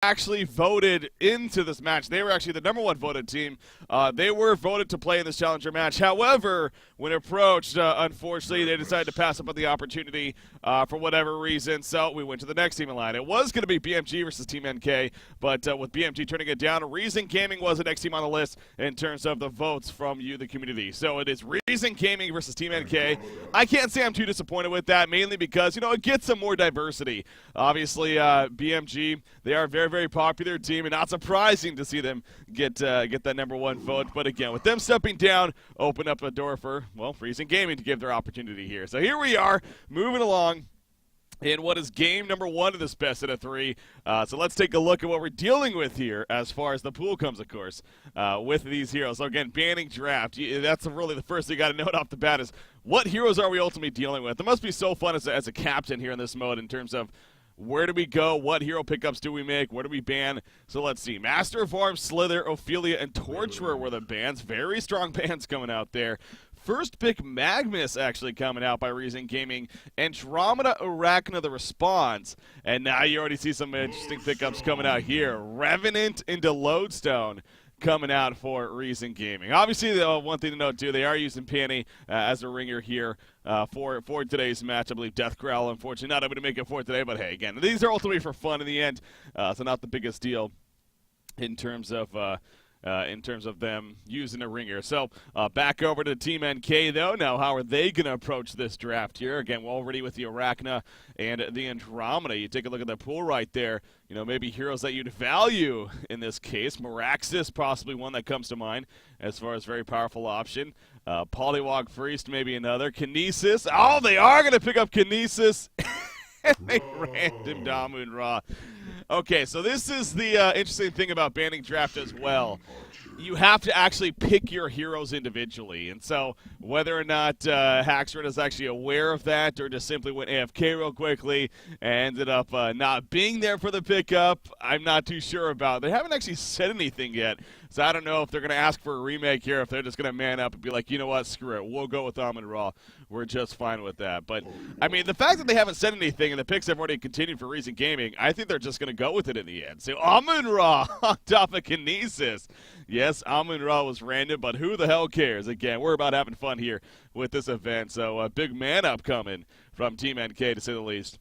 actually voted into this match. They were actually the number one voted team. They were voted to play in this challenger match. However, when approached, unfortunately, they decided to pass up on the opportunity for whatever reason. So we went to the next team in line. It was going to be BMG versus Team NK, but with BMG turning it down, Reason Gaming was the next team on the list in terms of the votes from you, the community. So it is Reason Gaming versus Team NK. I can't say I'm too disappointed with that, mainly because, it gets some more diversity. Obviously, BMG, they are a very, very popular team, and not surprising to see them get that number one vote. But again, with them stepping down, open up a door for, Reason Gaming to give their opportunity here. So here we are, moving along in what is game number one of this best out of three. So let's take a look at what we're dealing with here as far as the pool comes, of course, with these heroes. So again, banning draft. That's really the first thing you got to note off the bat is what heroes are we ultimately dealing with? It must be so fun as a captain here in this mode in terms of where do we go? What hero pickups do we make? Where do we ban? So let's see. Master of Arms, Slither, Ophelia, and Torturer were the bans. Very strong bans coming out there. First pick, Magnus, actually coming out by Reason Gaming. Andromeda, Arachna, the response. And now you already see some interesting pickups coming out here. Revenant into Lodestone coming out for Reason Gaming. Obviously, one thing to note, too, they are using Panny as a ringer here for today's match. I believe Death Growl, unfortunately, not able to make it for today. But, hey, again, these are ultimately for fun in the end, so not the biggest deal in terms of them using a ringer. So back over to Team NK, though. Now, how are they going to approach this draft here? Again, we're already with the Arachna and the Andromeda. You take a look at the pool right there. Maybe heroes that you'd value in this case. Meraxis, possibly one that comes to mind as far as very powerful option. Polywog Priest, maybe another. Kinesis. Oh, they are going to pick up Kinesis. And they random Damun Ra. Okay, so this is the interesting thing about banning draft as well. You have to actually pick your heroes individually. And so whether or not Haxred is actually aware of that or just simply went AFK real quickly and ended up not being there for the pickup, I'm not too sure about. They haven't actually said anything yet. So I don't know if they're going to ask for a remake here, if they're just going to man up and be like, you know what, screw it. We'll go with Amun Ra. We're just fine with that. But, I mean, the fact that they haven't said anything and the picks have already continued for Reason Gaming, I think they're just going to go with it in the end. So Amun Ra on top of Kinesis. Yes, Amun Ra was random, but who the hell cares? Again, we're about having fun here with this event. So a big man up coming from Team NK, to say the least,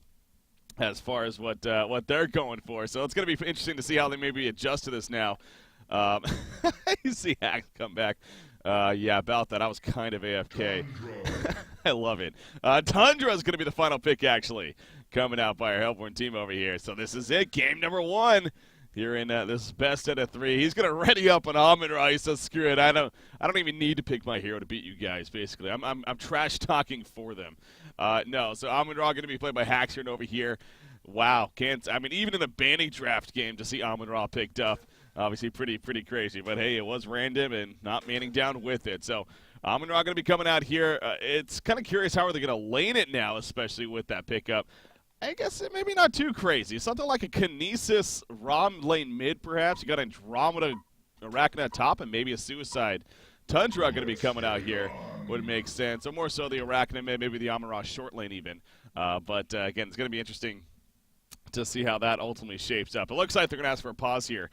as far as what they're going for. So it's going to be interesting to see how they maybe adjust to this now. You see Hack come back. Yeah, about that. I was kind of AFK. I love it. Tundra is going to be the final pick, actually, coming out by our Hellborn team over here. So this is it. Game number one here in this best out of three. He's going to ready up on Amun Ra. He says, screw it. I don't even need to pick my hero to beat you guys, basically. I'm trash talking for them. No, so Amun Ra going to be played by Haxern over here. Wow. Even in a banning draft game to see Amun Ra picked up. Obviously pretty crazy, but hey, it was random and not manning down with it. So Amun Ra going to be coming out here. It's kind of curious how are they going to lane it now, especially with that pickup. I guess it maybe not too crazy. Something like a Kinesis Rom lane mid, perhaps. You got Andromeda, Arachna top, and maybe a Suicide Tundra going to be coming out here. Would make sense. Or more so the Arachna mid, maybe the Amun Ra short lane even. But again, it's going to be interesting to see how that ultimately shapes up. It looks like they're going to ask for a pause here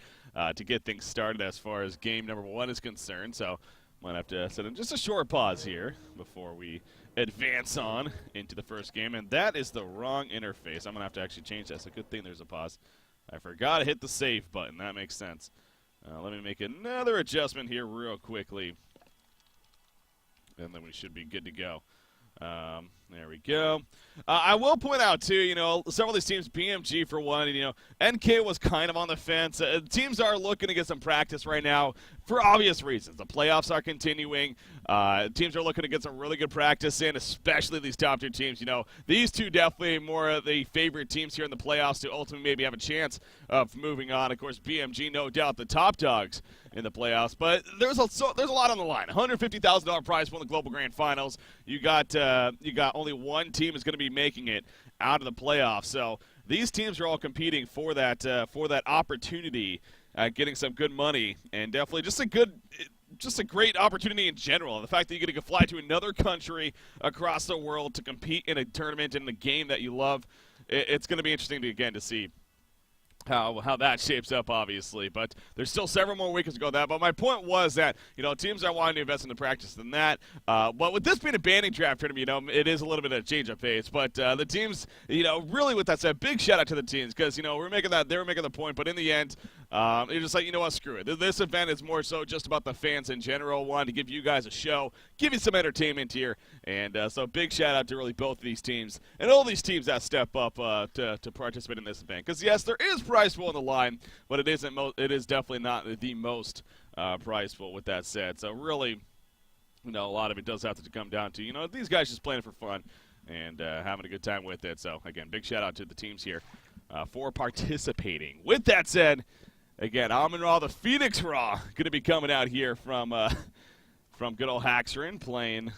to get things started as far as game number one is concerned. So might have to set in just a short pause here before we advance on into the first game. And that is the wrong interface. I'm going to have to actually change that. It's a good thing there's a pause. I forgot to hit the save button. That makes sense. Let me make another adjustment here real quickly. And then we should be good to go. There we go. I will point out, too, several of these teams, BMG for one, NK was kind of on the fence. Teams are looking to get some practice right now for obvious reasons. The playoffs are continuing. Teams are looking to get some really good practice in, especially these top two teams. These two definitely more of the favorite teams here in the playoffs to ultimately maybe have a chance of moving on. Of course, BMG, no doubt, the top dogs in the playoffs. But there's a lot on the line. $150,000 prize for the Global Grand Finals. You got only one team is going to be making it out of the playoffs. So these teams are all competing for that opportunity, getting some good money, and definitely just a great opportunity in general. The fact that you get to fly to another country across the world to compete in a tournament in the game that you love, it's going to be interesting to see how that shapes up, obviously. But there's still several more weeks to go that. But my point was that, teams are wanting to invest in the practice than that. But with this being a banning draft tournament, it is a little bit of a change of pace. But the teams, really with that said, big shout out to the teams because, they were making the point. But in the end, you're just like, what, screw it. This event is more so just about the fans in general. Wanted to give you guys a show, give you some entertainment here. And so big shout out to really both of these teams and all these teams that step up to participate in this event. Because, yes, there is prize pool on the line, but it is definitely not the most prize pool with that said. So really, a lot of it does have to come down to, these guys just playing it for fun and having a good time with it. So, again, big shout out to the teams here for participating. With that said, again, Amon-Ra, the Phoenix Raw, going to be coming out here from good old Haxerin playing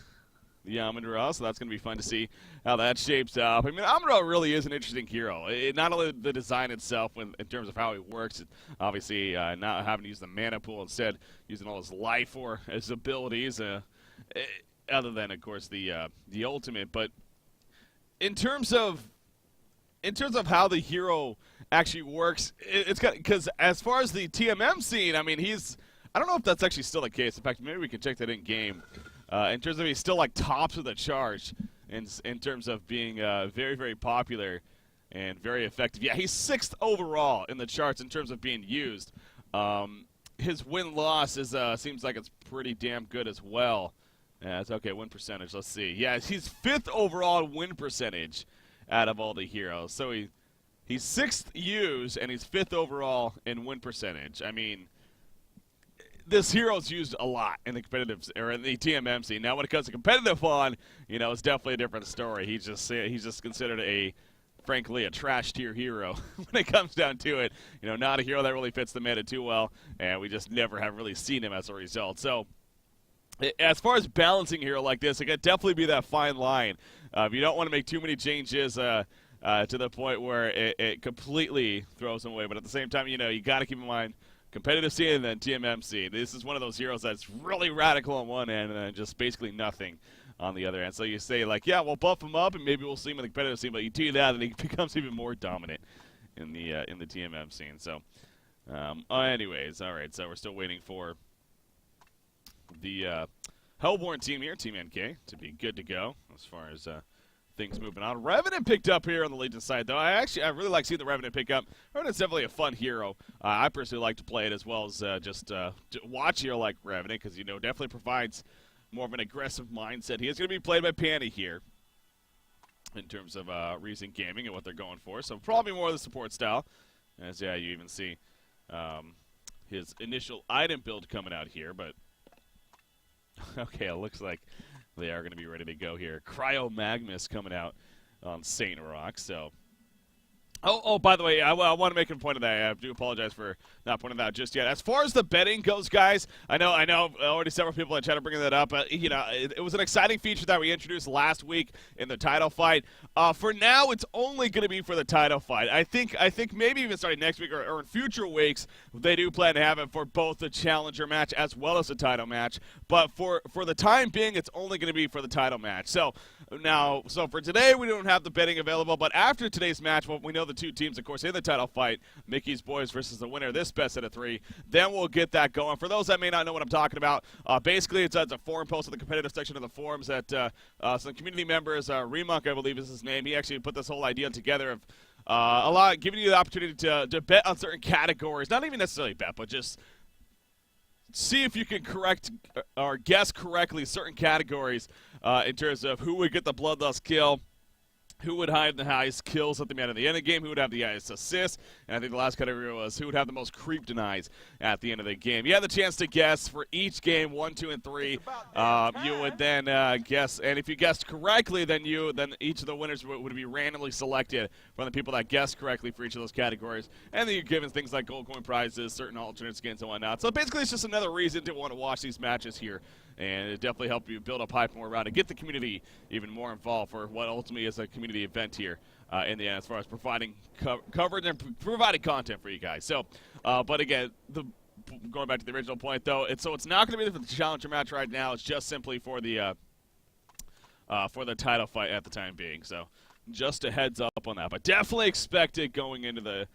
the Amon-Ra, so that's going to be fun to see how that shapes up. I mean, Amon-Ra really is an interesting hero. Not only the design itself in terms of how he works, obviously not having to use the mana pool, instead using all his life or his abilities, other than, of course, the ultimate. But in terms of how the hero actually works, it's got, because as far as the TMM scene, I mean, I don't know if that's actually still the case. In fact, maybe we can check that in game. In terms of he's still like tops of the charge in terms of being very, very popular and very effective. Yeah, he's 6th overall in the charts in terms of being used. His win-loss seems like it's pretty damn good as well. Yeah, it's okay, win percentage. Let's see. Yeah, he's 5th overall in win percentage out of all the heroes. So he's 6th used, and he's 5th overall in win percentage. I mean, this hero's used a lot in the competitive or in the TMM scene. Now, when it comes to competitive on, it's definitely a different story. He's just considered frankly, a trash tier hero when it comes down to it. Not a hero that really fits the meta too well, and we just never have really seen him as a result. So, as far as balancing a hero like this, it could definitely be that fine line. You don't want to make too many changes to the point where it completely throws him away. But at the same time, you got to keep in mind competitive scene and then TMM scene. This is one of those heroes that's really radical on one end and then just basically nothing on the other end. So you say, like, yeah, we'll buff him up and maybe we'll see him in the competitive scene, but you do that and he becomes even more dominant in the TMM scene. So, anyways, all right, so we're still waiting for the Hellborn team here, Team NK, to be good to go as far as things moving on. Revenant picked up here on the Legion side, though. I really like seeing the Revenant pick up. Revenant's definitely a fun hero. I personally like to play it as well as just watch a hero like Revenant because, definitely provides more of an aggressive mindset. He is going to be played by Panny here in terms of recent gaming and what they're going for. So probably more of the support style. As, yeah, you even see his initial item build coming out here, but okay, it looks like they are going to be ready to go here. Cryo Magmus coming out on Saint Rock. So, oh, by the way, I want to make a point of that. I do apologize for not pointing that out just yet. As far as the betting goes, guys, I know already several people have tried to bring that up. It was an exciting feature that we introduced last week in the title fight. For now, it's only going to be for the title fight. I think maybe even starting next week or in future weeks, they do plan to have it for both the challenger match as well as the title match. But for the time being, it's only going to be for the title match. So for today, we don't have the betting available. But after today's match, well, we know the two teams, of course, in the title fight, Mickey's Boys versus the winner of this best out of 3. Then we'll get that going. For those that may not know what I'm talking about, basically it's a forum post in the competitive section of the forums that some community members, Remunk, I believe is his name, he actually put this whole idea together of giving you the opportunity to bet on certain categories. Not even necessarily bet, but just see if you can correct or guess correctly certain categories in terms of who would get the Bloodlust kill, who would have the highest kills at the end of the game, who would have the highest assists, and I think the last category was who would have the most creep denies at the end of the game. You had the chance to guess for each game, 1, 2, and 3. You would then guess, and if you guessed correctly, then each of the winners would be randomly selected from the people that guessed correctly for each of those categories, and then you're given things like gold coin prizes, certain alternate skins, and whatnot. So basically, it's just another reason to want to watch these matches here. And it definitely helped you build up hype more around it, get the community even more involved for what ultimately is a community event here in the end, as far as providing coverage and providing content for you guys. So, but again, going back to the original point, though, it's not going to be for the challenger match right now. It's just simply for the title fight at the time being. So, just a heads up on that. But definitely expect it going into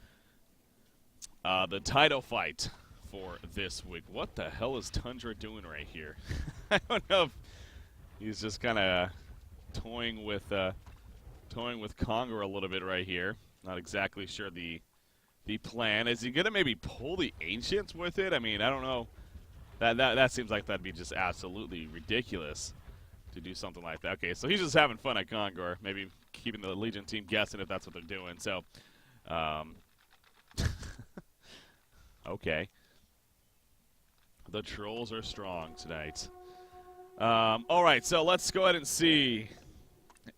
the title fight for this week. What the hell is Tundra doing right here? I don't know if he's just kind of toying with Conger a little bit right here. Not exactly sure the plan. Is he gonna maybe pull the Ancients with it? I mean, I don't know. That seems like that'd be just absolutely ridiculous to do something like that. Okay, so he's just having fun at Conger, maybe keeping the Legion team guessing if that's what they're doing. So, okay. The trolls are strong tonight. All right, so let's go ahead and see.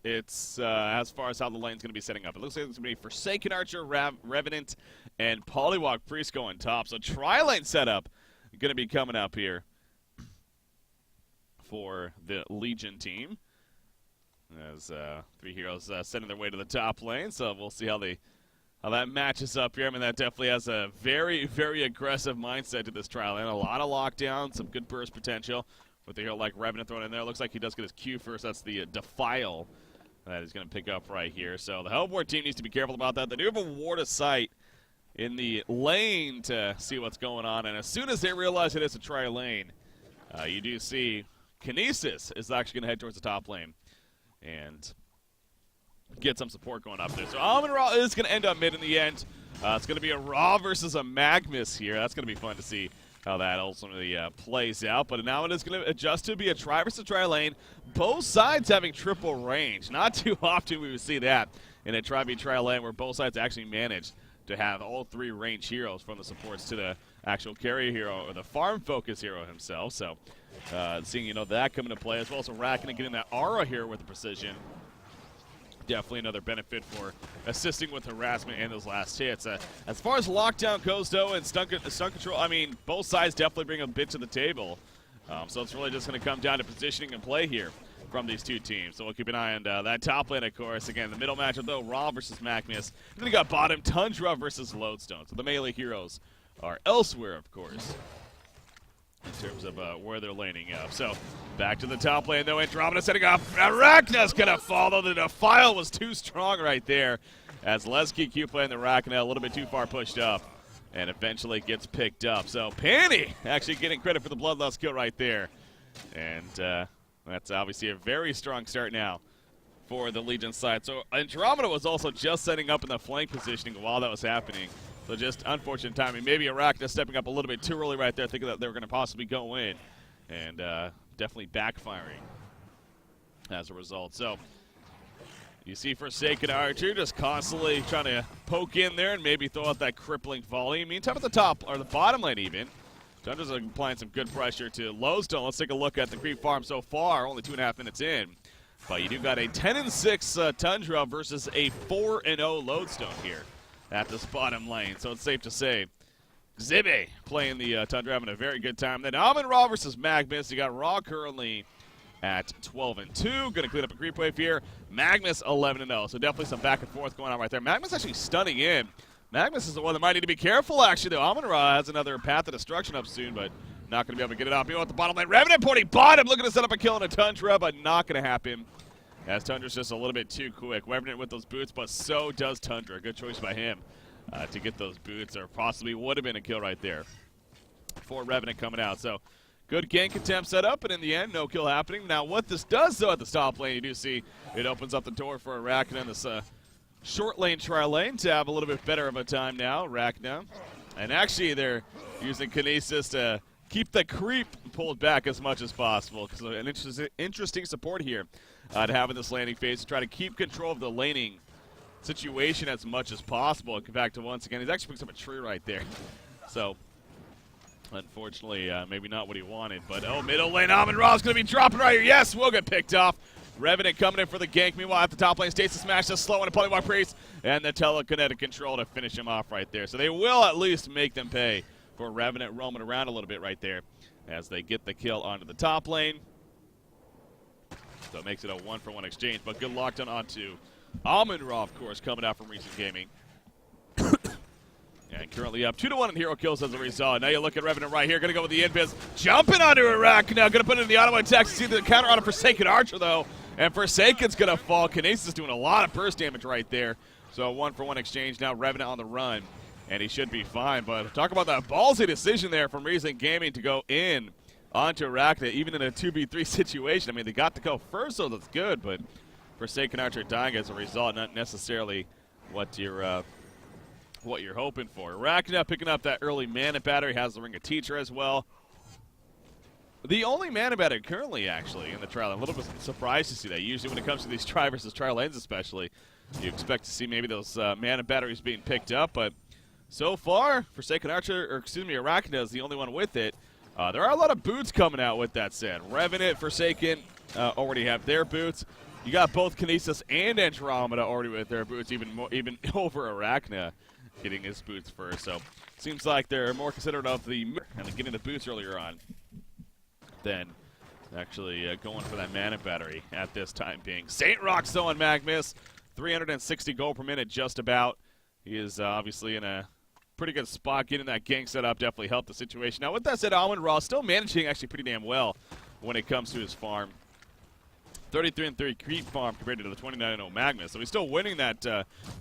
It's as far as how the lane's going to be setting up. It looks like it's going to be Forsaken Archer, Revenant, and Polywog Priest going top. So tri-lane setup going to be coming up here for the Legion team. As three heroes sending their way to the top lane. So we'll see how that matches up here. I mean, that definitely has a very, very aggressive mindset to this tri-lane. A lot of lockdown, some good burst potential. With the hero like Revenant thrown in there. Looks like he does get his Q first. That's the Defile that he's going to pick up right here. So the Hellbourne team needs to be careful about that. They do have a Ward of Sight in the lane to see what's going on. And as soon as they realize it is a tri-lane, you do see Kinesis is actually going to head towards the top lane and get some support going up there. So Amon-Ra is going to end up mid in the end. It's going to be a Ra versus a Magmus here. That's going to be fun to see how that ultimately plays out. But now it is going to adjust to be a tri versus tri lane. Both sides having triple range. Not too often we would see that in a tri lane where both sides actually manage to have all three range heroes from the supports to the actual carry hero or the farm focus hero himself. So seeing that come into play as well as Arachne getting that aura here with the precision. Definitely another benefit for assisting with harassment and those last hits. As far as lockdown goes, though, and stun control, I mean, both sides definitely bring a bit to the table. So it's really just going to come down to positioning and play here from these two teams. So we'll keep an eye on that top lane, of course. Again, the middle matchup, though, Ra versus Magmus. And then you got bottom, Tundra versus Lodestone. So the melee heroes are elsewhere, of course, in terms of where they're laning up. So back to the top lane, though. Andromeda setting up. Arachne's going to fall, though. The Defile was too strong right there as Lesky Q playing the Arachne a little bit too far pushed up and eventually gets picked up. So Panny actually getting credit for the Bloodlust kill right there. And that's obviously a very strong start now for the Legion side. So Andromeda was also just setting up in the flank positioning while that was happening. So just unfortunate timing. Maybe Arachne stepping up a little bit too early right there, thinking that they were going to possibly go in. And definitely backfiring as a result. So you see Forsaken Archer just constantly trying to poke in there and maybe throw out that crippling volley. Meantime, at the top, or the bottom lane even, Tundra's applying some good pressure to Lodestone. Let's take a look at the creep farm so far, only 2.5 minutes in. But you do got a 10-6 Tundra versus a 4-0 Lodestone here at this bottom lane. So it's safe to say Zibby playing the Tundra, having a very good time. Then Amon-Ra versus Magmus. You got Ra currently at 12-2. Going to clean up a creep wave here. Magmus 11-0. So definitely some back and forth going on right there. Magmus actually stunning in. Magmus is the one that might need to be careful, actually, though. Amon-Ra has another path of destruction up soon, but not going to be able to get it off. You know, at the bottom lane, Revenant pointing bottom, looking to set up a kill on a Tundra, but not going to happen, as Tundra's just a little bit too quick. Revenant with those boots, but so does Tundra. Good choice by him to get those boots, or possibly would have been a kill right there for Revenant coming out. So good gank attempt set up, and in the end, no kill happening. Now, what this does, though, at the top lane, you do see it opens up the door for Arachne in this short lane tri-lane to have a little bit better of a time now, Arachne. And actually, they're using Kinesis to keep the creep pulled back as much as possible. So an interesting support here to have in this landing phase to try to keep control of the laning situation as much as possible. In fact, once again, he's actually picks up a tree right there. So, unfortunately, maybe not what he wanted. But, oh, middle lane, Amon-Ra's going to be dropping right here. Yes, we'll get picked off. Revenant coming in for the gank. Meanwhile, at the top lane, Stasis Smash just slow on a Polywog Priest, and the telekinetic control to finish him off right there. So they will at least make them pay for Revenant roaming around a little bit right there as they get the kill onto the top lane. So it makes it a 1-for-1 exchange, but good lockdown onto Amon-Ra, of course, coming out from Recent Gaming. And currently up 2-1 in hero kills as a result. Now you look at Revenant right here, going to go with the invis. Jumping onto Arachne now, going to put it in the auto attack. See the counter on a Forsaken Archer, though. And Forsaken's going to fall. Kinesis doing a lot of burst damage right there. So a 1-for-1 exchange now. Revenant on the run and he should be fine. But talk about that ballsy decision there from Reason Gaming to go in onto Arachna, even in a 2v3 situation. I mean, they got to go first, so that's good, but Forsaken Archer dying as a result, not necessarily what you're hoping for. Arachna picking up that early mana battery, has the Ring of Teacher as well. The only mana battery currently, actually, in the trial. I'm a little bit surprised to see that. Usually when it comes to these try versus try lanes especially, you expect to see maybe those mana batteries being picked up, but so far, Forsaken Archer, or excuse me, Arachna is the only one with it. There are a lot of boots coming out with that said. Revenant, Forsaken already have their boots. You got both Kinesis and Andromeda already with their boots, even over Arachna getting his boots first. So seems like they're more considerate of the and getting the boots earlier on than actually going for that mana battery at this time being. St. Rox though on Magmus, 360 gold per minute just about. He is obviously in a pretty good spot. Getting that gank set up definitely helped the situation. Now with that said, Amon-Ra still managing actually pretty damn well when it comes to his farm. 33-3 creep farm compared to the 29-0 Magmus. So he's still winning that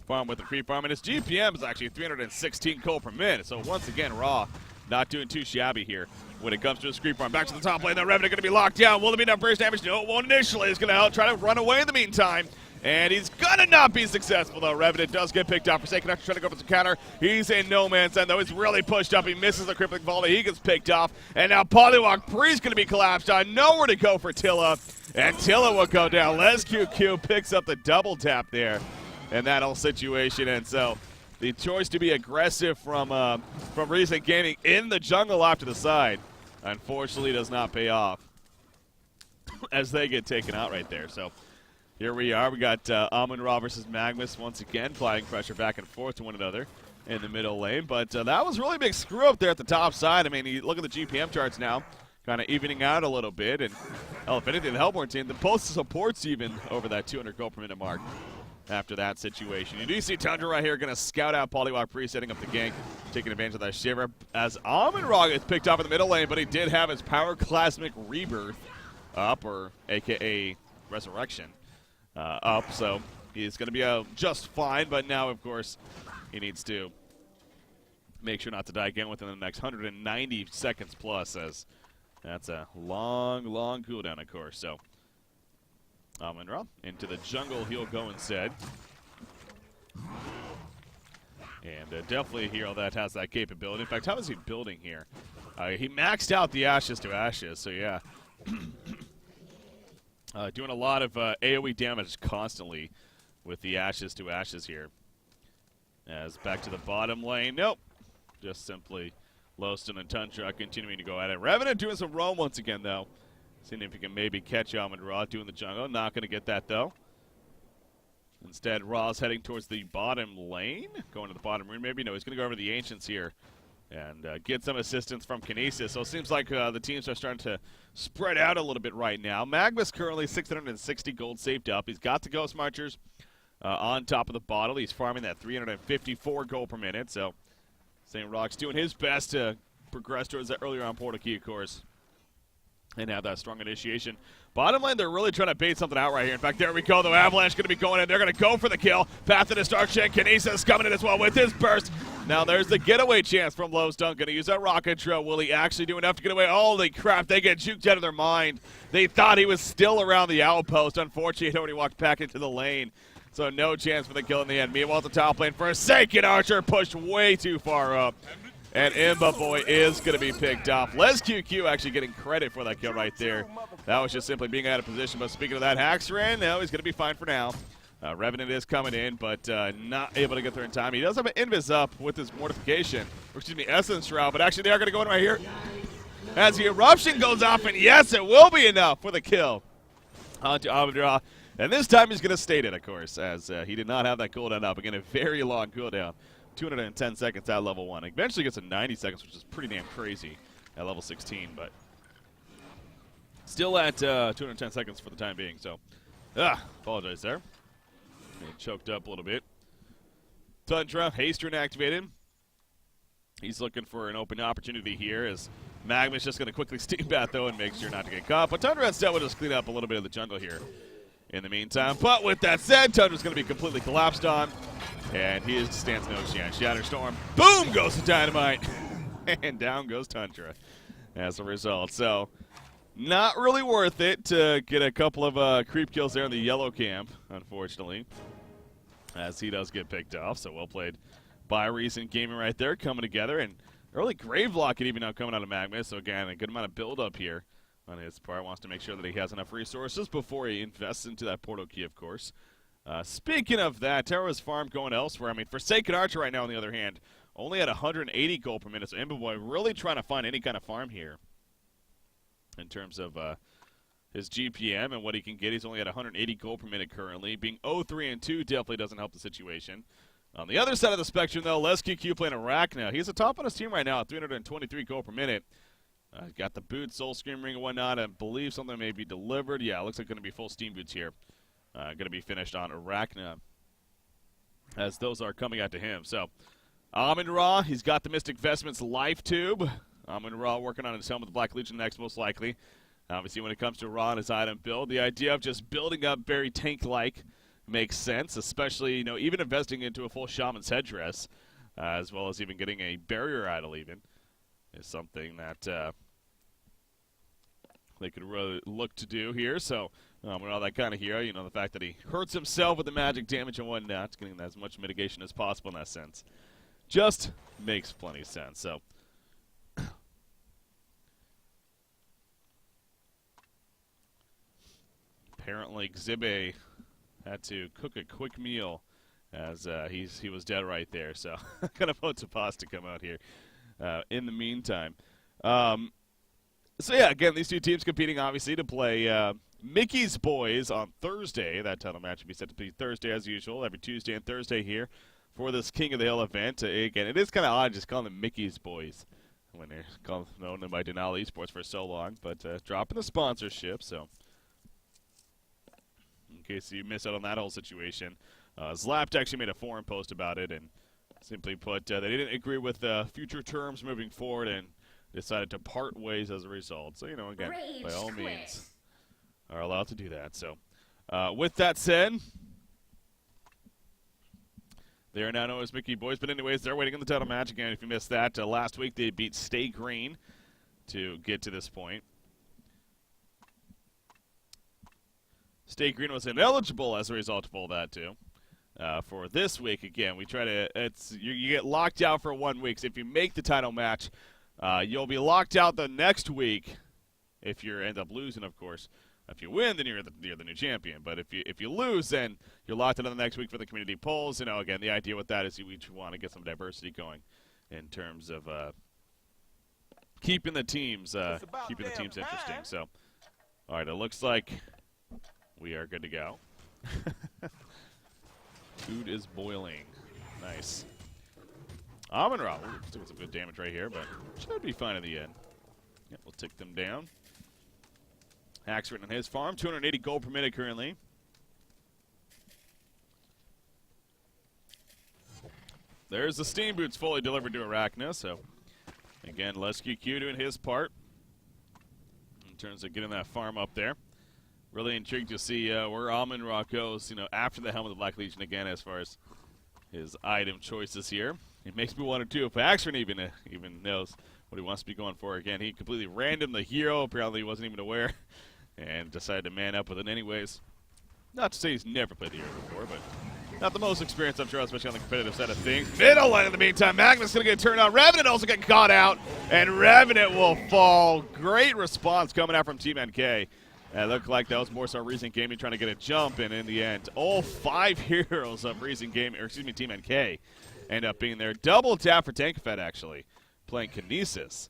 farm with the creep farm. And his GPM is actually 316 gold per minute. So once again, Ra not doing too shabby here when it comes to his creep farm. Back to the top lane. That Revenant going to be locked down. Will there be enough burst damage? No, it won't initially. He's going to try to run away in the meantime. And he's going to not be successful, though. Revenant does get picked up. Forsaken after trying to go for the counter. He's in no man's land, though. He's really pushed up. He misses the crippling volley. He gets picked off. And now Polywalk Priest going to be collapsed on. Nowhere to go for Tilla. And Tilla will go down. Les QQ picks up the double tap there in that whole situation. And so the choice to be aggressive from Reason Gaming in the jungle off to the side, unfortunately, does not pay off as they get taken out right there. So here we are. We got Amon-Ra versus Magmus once again, applying pressure back and forth to one another in the middle lane. But that was really a big screw up there at the top side. I mean, you look at the GPM charts now, kind of evening out a little bit. And if anything, the Hellborn team, the post support's even over that 200 gold per minute mark after that situation. You do see Tundra right here going to scout out Polywalk Priest, setting up the gank, taking advantage of that shiver as Amon-Ra gets picked up in the middle lane, but he did have his Pyroclasmic Rebirth up, or a.k.a. Resurrection. Up, so he's going to be just fine, but now, of course, he needs to make sure not to die again within the next 190 seconds plus, as that's a long, long cooldown, of course. So, Amon-Ra into the jungle, he'll go instead. And definitely a hero that has that capability. In fact, how is he building here? He maxed out the Ashes to Ashes, so yeah. Doing a lot of AoE damage constantly with the Ashes to Ashes here. As back to the bottom lane. Nope. Just simply Lowstone and Tundra continuing to go at it. Revenant doing some roam once again, though. Seeing if he can maybe catch Amon-Ra doing the jungle. Not going to get that, though. Instead, Ra's heading towards the bottom lane. Going to the bottom rune, maybe. No, he's going to go over the Ancients here and get some assistance from Kinesis. So it seems like the teams are starting to spread out a little bit right now. Magmus currently 660 gold saved up. He's got the Ghost Marchers on top of the bottle. He's farming that 354 gold per minute. So St. Rox doing his best to progress towards that earlier on portal key, of course, and have that strong initiation. Bottom lane, they're really trying to bait something out right here. In fact, there we go. The Avalanche going to be going in. They're going to go for the kill. Path to Destruction. Kinesis coming in as well with his burst. Now there's the getaway chance from Lowstone. Going to use that rocket drill. Will he actually do enough to get away? Holy crap, they get juked out of their mind. They thought he was still around the outpost. Unfortunately, he already walked back into the lane. So no chance for the kill in the end. Meanwhile, at the top lane, Forsaken Archer pushed way too far up. And Imba Boy is going to be picked off. Les QQ actually getting credit for that kill right there. That was just simply being out of position. But speaking of that, Haxran, no, he's going to be fine for now. Revenant is coming in, but not able to get there in time. He does have an Invis up with his Mortification, or excuse me, Essence Shroud. But actually, they are going to go in right here as the Eruption goes off. And yes, it will be enough for the kill onto Amon-Ra. And this time he's going to state it, of course, as he did not have that cooldown up. Again, a very long cooldown. 210 seconds at level 1. Eventually gets to 90 seconds, which is pretty damn crazy at level 16, but still at 210 seconds for the time being. So, apologize there. Getting choked up a little bit. Tundra, Haste Rune activated. He's looking for an open opportunity here as Magmus just going to quickly steam bat, though, and make sure not to get caught. But Tundra instead will just clean up a little bit of the jungle here in the meantime. But with that said, Tundra's going to be completely collapsed on. And he stands no chance. Shatterstorm, boom, goes to Dynamite. And down goes Tundra as a result. So, not really worth it to get a couple of creep kills there in the yellow camp, unfortunately, as he does get picked off. So, well played by Recent Gaming right there, coming together. And early Gravelock even now coming out of Magma. So, again, a good amount of build-up here on his part. Wants to make sure that he has enough resources before he invests into that portal key, of course. Speaking of that, Terra's farm going elsewhere. I mean, Forsaken Archer right now, on the other hand, only at 180 gold per minute. So Imboboy really trying to find any kind of farm here in terms of his GPM and what he can get. He's only at 180 gold per minute currently. Being 0-3-2 definitely doesn't help the situation. On the other side of the spectrum, though, LesQQ playing Arachna. He's a top on his team right now at 323 gold per minute. Got the boots, Soul Scream Ring and whatnot. I believe something may be delivered. Yeah, it looks like going to be full steam boots here. Going to be finished on Arachna as those are coming out to him. So, Amon-Ra, he's got the Mystic Vestments Life Tube. Amon-Ra working on his helmet with the Black Legion next, most likely. Obviously, when it comes to Ra and his item build, the idea of just building up very tank-like makes sense, especially, you know, even investing into a full Shaman's Headdress, as well as even getting a Barrier Idol even, is something that they could really look to do here. So, we're all that kind of hero, you know, the fact that he hurts himself with the magic damage and whatnot, getting as much mitigation as possible in that sense, just makes plenty of sense. So, apparently Xibe had to cook a quick meal as he was dead right there. So, gonna vote Topaz to come out here in the meantime. So yeah, again, these two teams competing obviously to play Mickey's Boys on Thursday. That title match will be set to be Thursday as usual, every Tuesday and Thursday here for this King of the Hill event. Again, it is kind of odd just calling them Mickey's Boys when they're known by Denali Esports for so long, but dropping the sponsorship, so in case you miss out on that whole situation. Zlapt actually made a forum post about it and simply put they didn't agree with future terms moving forward and decided to part ways as a result. So, you know, again, Rage by all quit. means, are allowed to do that. So, with that said, they are now known as Mickey Boys. But anyways, they're waiting in the title match. Again, if you missed that, last week they beat Stay Green to get to this point. Stay Green was ineligible as a result of all that, too. For this week, again, we try to, you get locked out for 1 week. So if you make the title match, you'll be locked out the next week if you end up losing, of course. If you win, then you're the new champion. But if you lose, then you're locked out the next week for the community polls. You know, again, the idea with that is you each want to get some diversity going in terms of keeping the teams interesting. So, all right, it looks like we are good to go. Food is boiling. Nice. Amon-Ra, doing some good damage right here, but should be fine in the end. Yeah, we'll tick them down. Hack's written on his farm, 280 gold per minute currently. There's the Steam Boots fully delivered to Arachna, so again, LesQQ doing his part in terms of getting that farm up there. Really intrigued to see where Amon-Ra goes, you know, after the Helmet of the Black Legion again as far as his item choices here. It makes me wonder, too, if Axron even knows what he wants to be going for. Again, he completely random the hero. Apparently he wasn't even aware and decided to man up with it anyways. Not to say he's never played the hero before, but not the most experienced, I'm sure, especially on the competitive side of things. Middle lane in the meantime. Magnus going to get turned on. Revenant also getting caught out, and Revenant will fall. Great response coming out from Team NK. It looked like that was more so Recent Gaming trying to get a jump, and in the end, all 5 heroes of Recent Gaming, or excuse me, Team NK, end up being there. Double tap for Tankafed, actually, playing Kinesis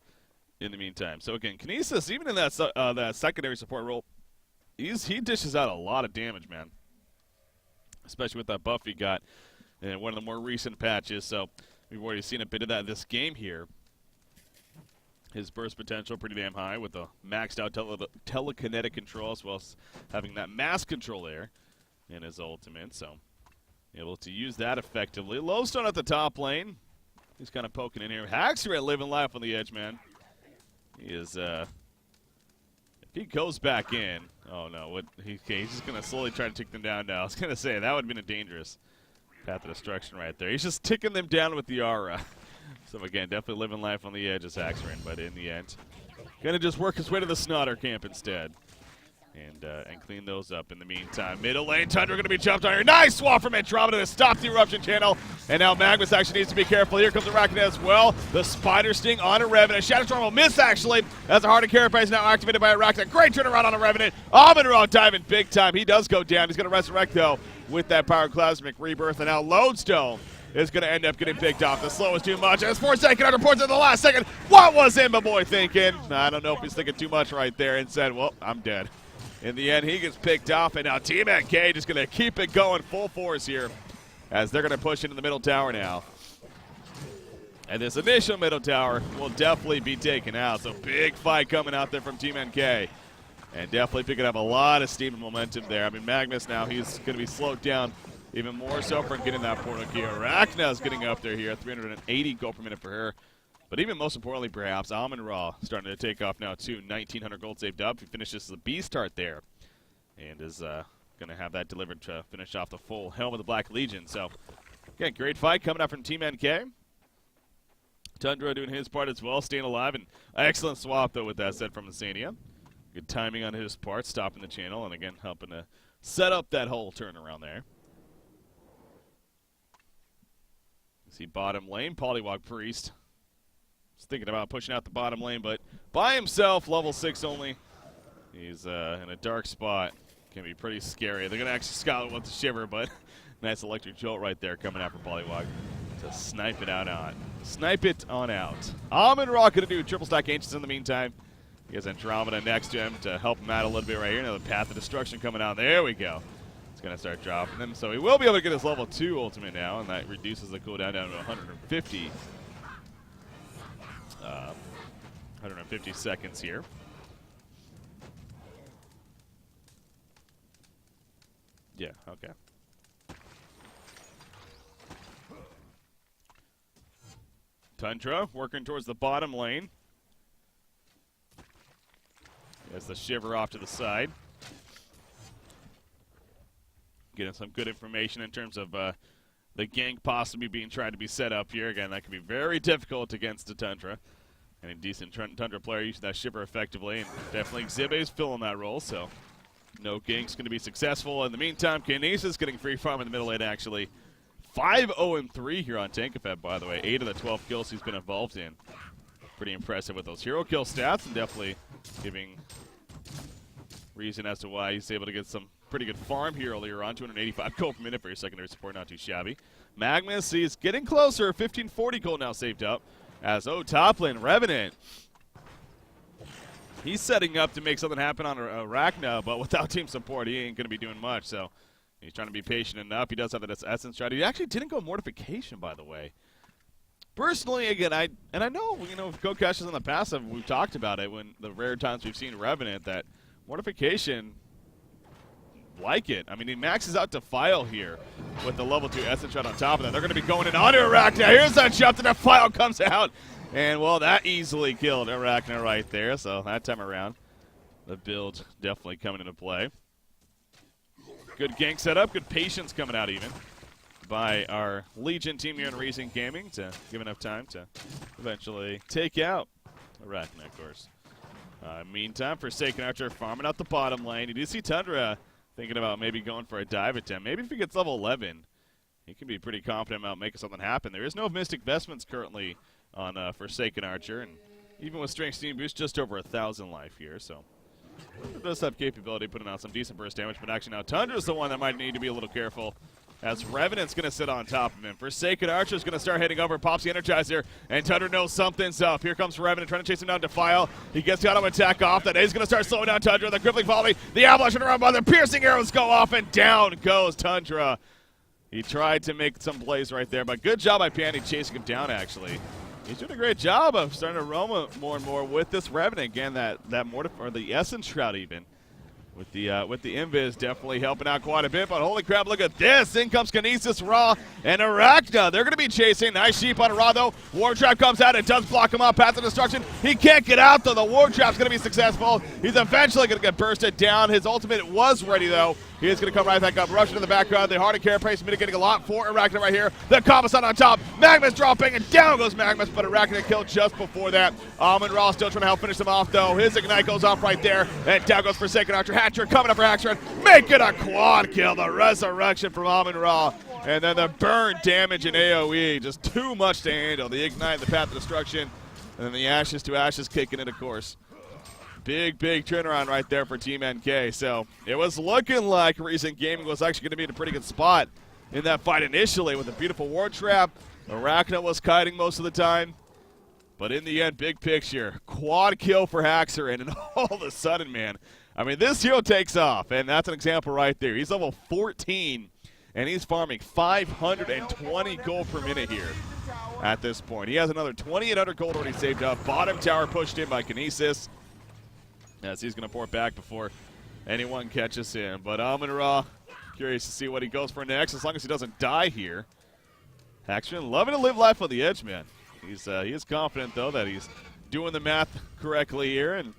in the meantime. So again, Kinesis, even in that secondary support role, he dishes out a lot of damage, man. Especially with that buff he got in one of the more recent patches. So we've already seen a bit of that this game here. His burst potential pretty damn high with the maxed out telekinetic control, as well as having that mass control there in his ultimate. So able to use that effectively. Lowstone at the top lane. He's kind of poking in here. Haxorette living life on the edge, man. He is, if he goes back in, oh no, he's just going to slowly try to take them down now. I was going to say, that would have been dangerous. Path of Destruction right there. He's just ticking them down with the aura. So again, definitely living life on the edge as Haxorn, but in the end, gonna just work his way to the Snodder camp instead. And clean those up in the meantime. Middle lane, Tundra going to be jumped on here. Nice swap from Andromeda to stop the Eruption channel. And now Magnus actually needs to be careful. Here comes Arachna as well. The Spider Sting on a Revenant. Shadow Storm will miss actually, as a Heart of Carapace now activated by Arachna. Great turnaround on a Revenant. Amon-Ra diving big time. He does go down. He's going to resurrect though with that Pyroclasmic Rebirth. And now Lodestone is going to end up getting picked off. The slow is too much. As Forsaken under points at the last second. What was Imba Boy thinking? I don't know if he's thinking too much right there and said, well, I'm dead. In the end, he gets picked off, and now Team NK just going to keep it going full force here as they're going to push into the middle tower now. And this initial middle tower will definitely be taken out. So big fight coming out there from Team NK. And definitely picking up a lot of steam and momentum there. I mean, Magnus now, he's going to be slowed down even more so for getting that portal key. Arachna's getting up there here, 380 gold per minute for her. But even most importantly, perhaps, Amon-Ra starting to take off now, too. 1,900 gold saved up. He finishes the B-start there and is going to have that delivered to finish off the full Helm of the Black Legion. So, again, great fight coming up from Team NK. Tundra doing his part as well, staying alive. And excellent swap, though, with that set from Insania. Good timing on his part, stopping the channel, and, again, helping to set up that whole turnaround there. See bottom lane, Polywog Priest. Thinking about pushing out the bottom lane, but by himself, level 6 only. He's in a dark spot. Can be pretty scary. They're going to actually scout with the Shiver, but nice electric jolt right there coming out for Polywog to snipe it out on. Snipe it on out. Amon-Ra going to do triple stack Ancients in the meantime. He has Andromeda next to him to help him out a little bit right here. Now the Path of Destruction coming out. There we go. It's going to start dropping him. So he will be able to get his level 2 ultimate now, and that reduces the cooldown down to 150. 150 seconds here. Yeah, okay. Tundra working towards the bottom lane. As the Shiver off to the side. Getting some good information in terms of the gank possibly being tried to be set up here. Again, that can be very difficult against the Tundra. And a decent Tundra player using that Shiver effectively. And definitely Xybe is filling that role, so no gank's going to be successful. In the meantime, Kinesis getting free farm in the middle lane, actually. 5-0-3 here on Tankafeb, by the way. 8 of the 12 kills he's been involved in. Pretty impressive with those hero kill stats, and definitely giving reason as to why he's able to get some pretty good farm here earlier on. 285 gold per minute for your secondary support, not too shabby. Magnus, he's getting closer. 1540 gold now saved up. As top lane, Revenant. He's setting up to make something happen on Arachna, but without team support, he ain't going to be doing much. So he's trying to be patient enough. He does have that Essence strategy. He actually didn't go Mortification, by the way. Personally, again, I know, Go-Cashers in the past, we've talked about it when the rare times we've seen Revenant, that Mortification, like it. I mean, he maxes out Defile here with the level 2 Essence shot on top of that. They're going to be going in on Arachna. Here's that jump, the Defile comes out. And, well, that easily killed Arachna right there. So that time around, the build definitely coming into play. Good gank setup, good patience coming out even by our Legion team here in Racing Gaming to give enough time to eventually take out Arachna, of course. Meantime, Forsaken Archer farming out the bottom lane. You do see Tundra thinking about maybe going for a dive attempt. Maybe if he gets level 11, he can be pretty confident about making something happen. There is no Mystic Vestments currently on Forsaken Archer, and even with Strength Steam Boost, just over 1,000 life here, so it does have capability putting out some decent burst damage, but actually now Tundra's the one that might need to be a little careful, as Revenant's going to sit on top of him. Forsaken Archer's going to start heading over, pops the Energizer, and Tundra knows something's up. Here comes Revenant trying to chase him down, Defile. He gets the auto attack off. That is going to start slowing down Tundra. The Crippling Volley, the Avalanche around by the piercing arrows go off, and down goes Tundra. He tried to make some plays right there, but good job by Pandy chasing him down, actually. He's doing a great job of starting to roam more and more with this Revenant. Again, that or the Essence Shroud even. With the Invis definitely helping out quite a bit, but holy crap, look at this. In comes Kinesis, Ra, and Arachna. They're going to be chasing. Nice sheep on Ra, though. War Trap comes out. It does block him up. Path of Destruction. He can't get out, though. The War Trap's going to be successful. He's eventually going to get bursted down. His ultimate was ready, though. He is going to come right back up. Rushing in the background. The hard and carapace mitigating a lot for Arachna right here. The Kabasan on top. Magnus dropping, and down goes Magnus, but Arachna killed just before that. Amon-Ra still trying to help finish him off, though. His Ignite goes off right there, and down goes Forsaken Archer. Hatcher coming up for Hatcher, making a quad kill. The resurrection from Amon-Ra. And then the burn damage in AoE. Just too much to handle. The Ignite, the Path of Destruction, and then the Ashes to Ashes kicking it, of course. Big turnaround right there for Team NK. So it was looking like Recent Gaming was actually going to be in a pretty good spot in that fight initially with a beautiful ward trap. Arachna was kiting most of the time. But in the end, big picture, quad kill for Haxorn, and all of a sudden, man, I mean, this hero takes off, and that's an example right there. He's level 14, and he's farming 520 gold per minute here at this point. He has another 2,800 gold already saved up. Bottom tower pushed in by Kinesis, as he's going to pour back before anyone catches him. But Amon-Ra, curious to see what he goes for next, as long as he doesn't die here. Haxorn loving to live life on the edge, man. He is confident, though, that he's doing the math correctly here and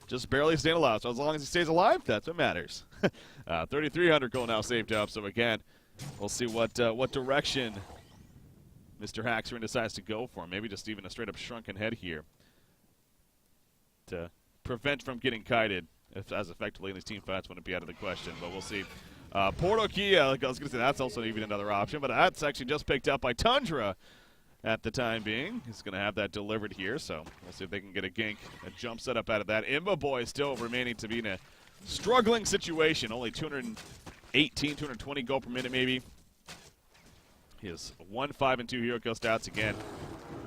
just barely staying alive. So as long as he stays alive, that's what matters. 3,300 gold now saved up. So again, we'll see what direction Mr. Haxorn decides to go for. Maybe just even a straight-up shrunken head here to prevent from getting kited as effectively in these team fights wouldn't be out of the question. But we'll see. Portal Key, like I was going to say, that's also even another option. But that's actually just picked up by Tundra. At the time being, he's going to have that delivered here, so we'll see if they can get a gank, a jump setup out of that. Imba still remaining to be in a struggling situation, only 218, 220 gold per minute maybe. He has 1, 5, and 2 hero kill stats. Again,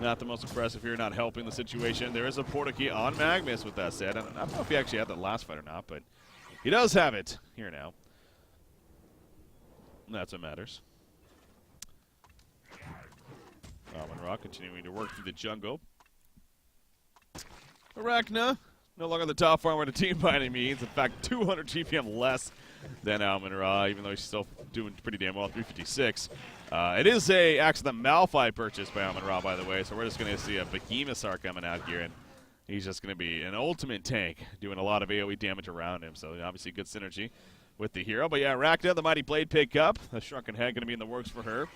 not the most impressive here, not helping the situation. There is a portal key on Magnus with that said. I don't know if he actually had that last fight or not, but he does have it here now. That's what matters. Amon-Ra continuing to work through the jungle. Arachna, no longer the top farmer of the team by any means. In fact, 200 GPM less than Amon-Ra, even though he's still doing pretty damn well, 356. It is actually the Malphite purchase by Amon-Ra, by the way, so we're just going to see a Behemothar coming out here, and he's just going to be an ultimate tank, doing a lot of AoE damage around him, so obviously good synergy with the hero. But yeah, Arachna, the Mighty Blade pick up. The Shrunken Head going to be in the works for her.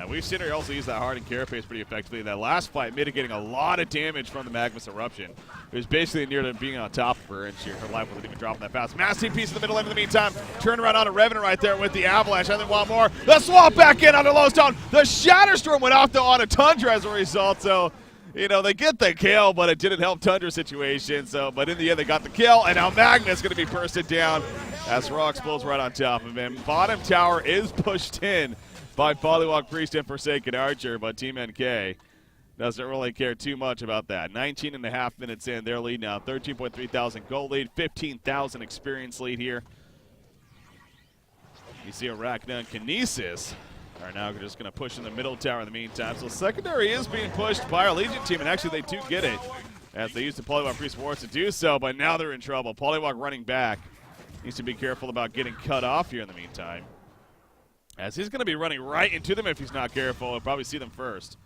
We've seen her also use that hard and carapace pretty effectively. That last fight mitigating a lot of damage from the Magnus Eruption. It was basically near to being on top of her, and her life wasn't even dropping that fast. Massive piece in the middle lane in the meantime. Turn around on a Revenant right there with the Avalanche. I think one more. The swap back in onto Lowstone. The Shatterstorm went off though on a Tundra as a result, so you know, they get the kill, but it didn't help Tundra's situation. So, but in the end, they got the kill, and now Magnus going to be bursted down as Raw explodes right on top of him. Bottom tower is pushed in by Polywog Priest and Forsaken Archer, but Team NK doesn't really care too much about that. 19.5 minutes in, their lead now, 13.3 thousand gold lead, 15,000 experience lead here. You see Arachna and Kinesis are now just going to push in the middle tower in the meantime. So secondary is being pushed by our Legion team, and actually they do get it as they use the Polywog Priest Wards to do so, but now they're in trouble. Polywog running back. Needs to be careful about getting cut off here in the meantime, as he's going to be running right into them if he's not careful. He'll probably see them first.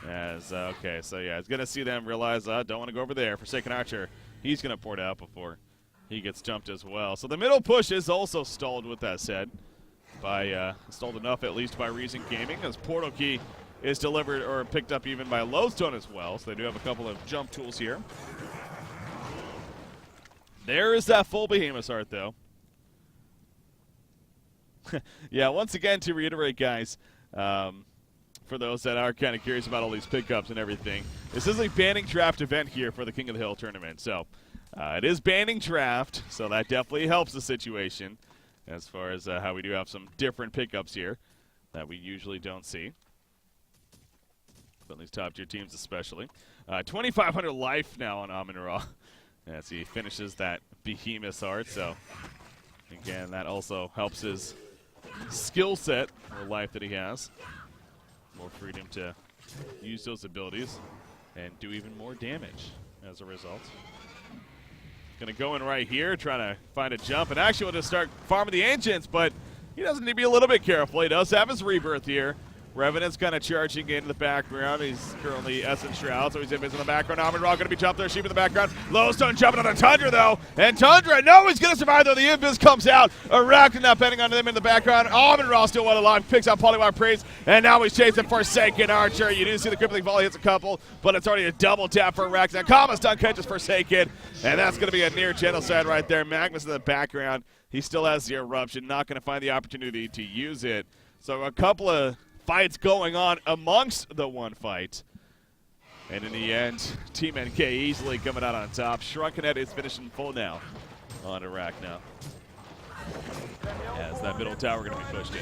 Okay, so yeah, he's going to see them, realize, don't want to go over there. Forsaken Archer, he's going to port out before he gets jumped as well. So the middle push is also stalled with that said. Stalled enough at least by Recent Gaming, as Portal Key is delivered or picked up even by Lowstone as well. So they do have a couple of jump tools here. There is that full Behemoth's Heart though. Yeah, once again, to reiterate, guys, for those that are kind of curious about all these pickups and everything, this is a banning draft event here for the King of the Hill tournament. So it is banning draft, so that definitely helps the situation as far as how we do have some different pickups here that we usually don't see. But these top-tier teams especially. 2,500 life now on Amon-Ra as he finishes that Behemoth's Heart. So, again, that also helps his skill set or life that he has. More freedom to use those abilities and do even more damage as a result. Going to go in right here, trying to find a jump, and actually will just start farming the Ancients, but he does need to be a little bit careful. He does have his Rebirth here. Revenant's kind of charging into the background. He's currently Essence Shroud, so he's in the background. Amon-Ra going to be jumped there, Sheep in the background. Lowstone jumping on a Tundra, though. And Tundra, no, he's going to survive, though. The Invis comes out. Arachna now pending on them in the background. Amon-Ra still well alive, picks out Polywog Priest, and now he's chasing Forsaken Archer. You do see the crippling volley hits a couple, but it's already a double tap for Arachna. Kama stun catches Forsaken, and that's going to be a near genocide right there. Magnus in the background. He still has the Eruption, not going to find the opportunity to use it. So a couple of fights going on amongst the one fight. And in the end, Team NK easily coming out on top. Shrunken Head is finishing full now on Arachna. As that middle tower going to be pushed in.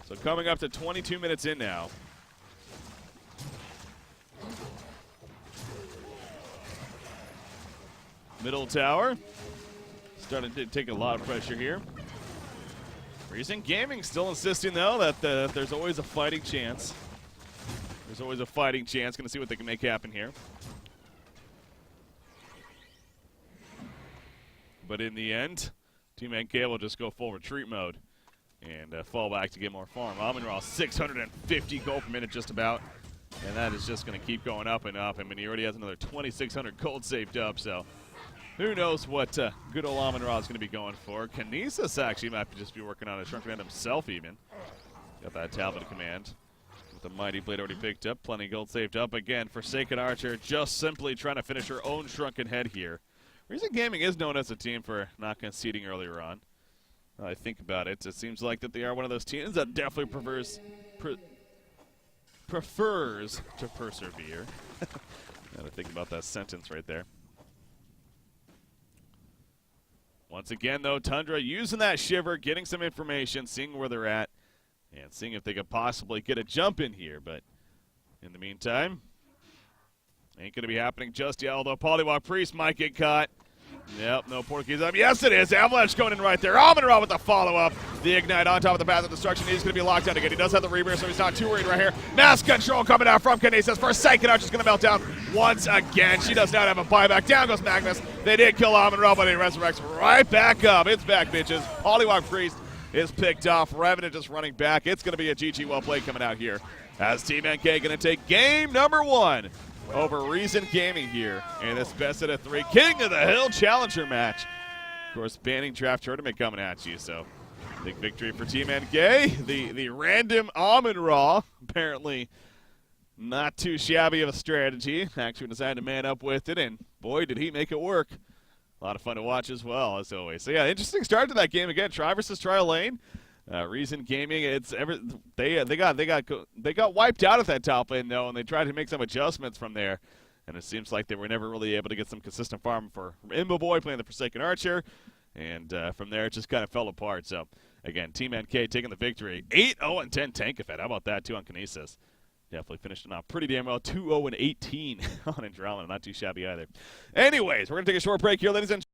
So coming up to 22 minutes in now. Middle tower starting to take a lot of pressure here. Reason Gaming still insisting, though, that there's always a fighting chance. There's always a fighting chance. Going to see what they can make happen here. But in the end, Team NK will just go full retreat mode and fall back to get more farm. Amon-Ra 650 gold per minute just about. And that is just going to keep going up and up. I mean, he already has another 2,600 gold saved up, so who knows what good old Amon-Ra is going to be going for. Kinesis actually might just be working on a Shrunken Head himself even. Got that tablet command with the Mighty Blade already picked up. Plenty of gold saved up. Again, Forsaken Archer just simply trying to finish her own Shrunken Head here. Reason Gaming is known as a team for not conceding earlier on. I think about it, it seems like that they are one of those teams that definitely prefers to persevere. Gotta think about that sentence right there. Once again, though, Tundra using that Shiver, getting some information, seeing where they're at, and seeing if they could possibly get a jump in here. But in the meantime, ain't going to be happening just yet, although Polywog Priest might get caught. Yep, no Portuguese up. Yes, it is. Avalanche going in right there. Amon-Ra with the follow-up. The Ignite on top of the Path of Destruction. He's going to be locked down again. He does have the Rebirth, so he's not too worried right here. Mass control coming out from Kinesis. Forsaken Archer's going to melt down once again. She does not have a buyback. Down goes Magnus. They did kill Amon-Ra, but he resurrects right back up. It's back, bitches. Polywog Priest is picked off. Revenant just running back. It's going to be a GG well played coming out here as Team NK going to take game number 1 over Reason Gaming here in this best out of 3 King of the Hill Challenger match. Of course, banning draft tournament coming at you, so big victory for Team NK. The random Amon-Ra, apparently not too shabby of a strategy. Actually decided to man up with it, and boy, did he make it work. A lot of fun to watch as well, as always. So yeah, interesting start to that game again. Tri versus Tri lane. Reason Gaming, they got wiped out at that top lane though, and they tried to make some adjustments from there, and it seems like they were never really able to get some consistent farm for Imboboy playing the Forsaken Archer, and from there it just kind of fell apart. So again, Team NK taking the victory, 8-0-10 Tankifed. How about that too on Kinesis? Definitely finished it off pretty damn well, 2-0-18 on Andromeda, not too shabby either. Anyways, we're gonna take a short break here, ladies and gentlemen.